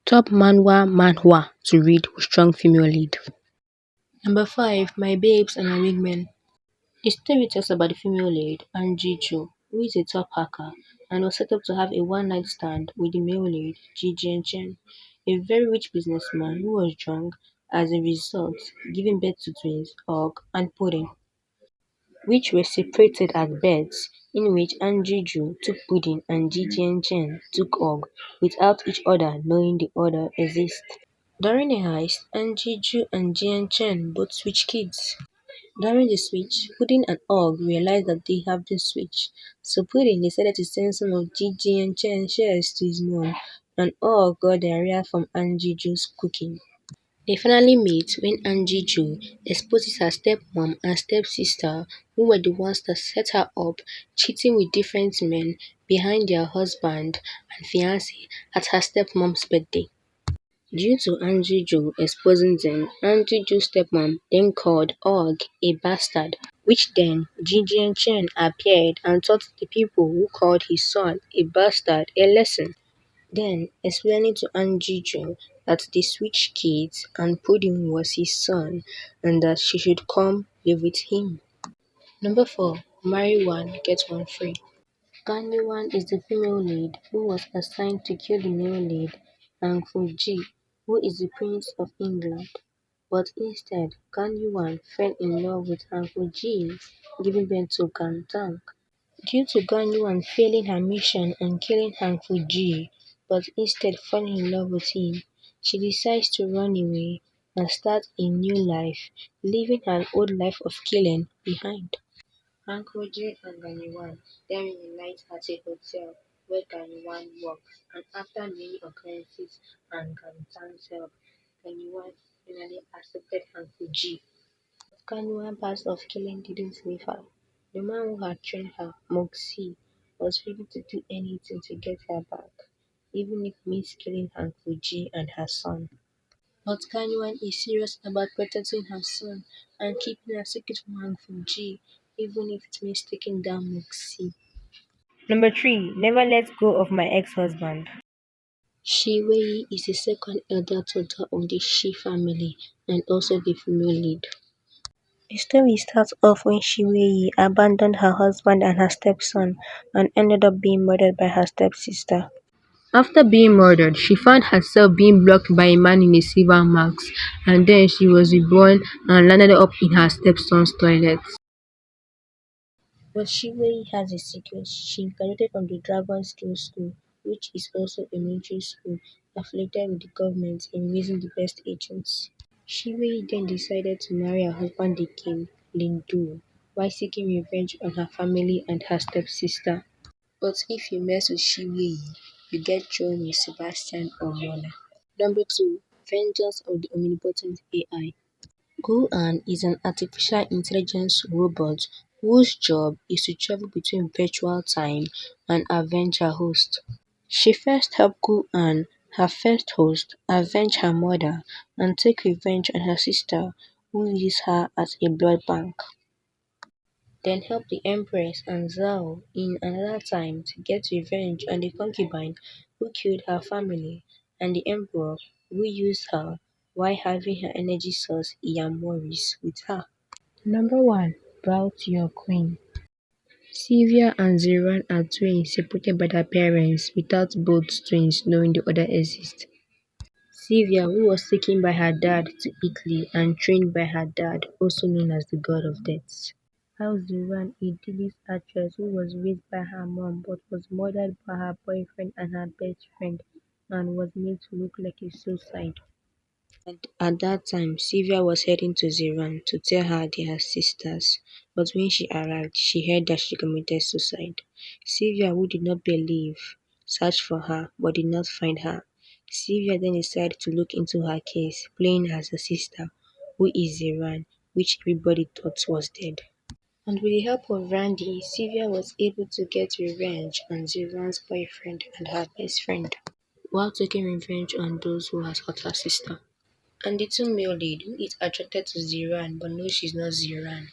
Top manhwa to read with strong female lead. Number 5. My Babes and Her Wingmen. The story tells about the female lead, Angie Ju, who is a top hacker and was set up to have a one-night stand with the male lead, Ji Chen, a very rich businessman who was drunk, as a result, giving birth to twins, Og and Pudding, which were separated at birth, in which Angie Ju took Pudding and Ji Chen took Og, without each other knowing the other exists. During a heist, Angie Ju and Jian Chen both switch kids. During the switch, Pudding and Og realize that they have been switched, so Pudding decided to send some of Ji Jian Chen's shares to his mom, and Og got diarrhea from Angie Ju's cooking. They finally meet when Angie Ju exposes her stepmom and stepsister, who were the ones that set her up, cheating with different men behind their husband and fiancé at her stepmom's birthday. Due to Angie Jo exposing them, Angie Jo's stepmom then called Og a bastard, which then Jijian Chen appeared and taught the people who called his son a bastard a lesson, then explaining to Angie Jo that they switched kids and Pudding was his son and that she should come live with him. Number 4. Marry one, get one free. Ganyuan is the female lead who was assigned to kill the male lead, Ang Fuji, who is the Prince of England. But instead, Ganyuan fell in love with Ang Fuji, giving birth to Gantang. Due to Ganyuan failing her mission and killing Ang Fuji, but instead falling in love with him, she decides to run away and start a new life, leaving her old life of killing behind. Ankoji and Ganyuan then reunite at a hotel where Ganyuan works, and after many occurrences and Gantang's help, Ganyuan finally accepted Hanfuji. Ganyuan's past of killing didn't leave her. The man who had trained her, Moxie, was ready to do anything to get her back, even if it means killing Hanfuji and her son. But Kanyuan is serious about protecting her son and keeping a secret from Hang Fuji, even if it means taking down Moxie. Number 3. Never let go of my ex-husband. Shi Wei is the second elder daughter of the Shi family and also the female lead. The story starts off when Shi Wei abandoned her husband and her stepson and ended up being murdered by her stepsister. After being murdered, she found herself being blocked by a man in a silver mask, and then she was reborn and landed up in her stepson's toilet. But Shiwei has a secret. She graduated from the Dragon Skill School, which is also a military school affiliated with the government in raising the best agents. Shiwei then decided to marry her husband the king, Lin Du, while seeking revenge on her family and her stepsister. But if you mess with Shiwei, you get thrown with Sebastian or Mona. Number 2. Vengeance of the Omnipotent AI. Guan is an artificial intelligence robot whose job is to travel between virtual time and avenge her host. She first helped Guan, her first host, avenge her mother and take revenge on her sister who used her as a blood bank. Then helped the Empress and Zhao in another time to get revenge on the concubine who killed her family and the Emperor who used her while having her energy source Iyamoris with her. Number 1. Bow to your queen. Sylvia and Ziran are twins separated by their parents without both twins knowing the other exists. Sylvia, who was taken by her dad to Italy and trained by her dad, also known as the god of death. How Ziran, a Dili's actress who was raised by her mom but was murdered by her boyfriend and her best friend and was made to look like a suicide. At that time, Sylvia was heading to Ziran to tell her they are sisters, but when she arrived, she heard that she committed suicide. Sylvia, who did not believe, searched for her but did not find her. Sylvia then decided to look into her case, playing as her sister, who is Ziran, which everybody thought was dead. And with the help of Randy, Sylvia was able to get revenge on Ziran's boyfriend and her best friend, while taking revenge on those who had hurt her sister. And the two male lead, who is attracted to Ziran but knows she's not Ziran,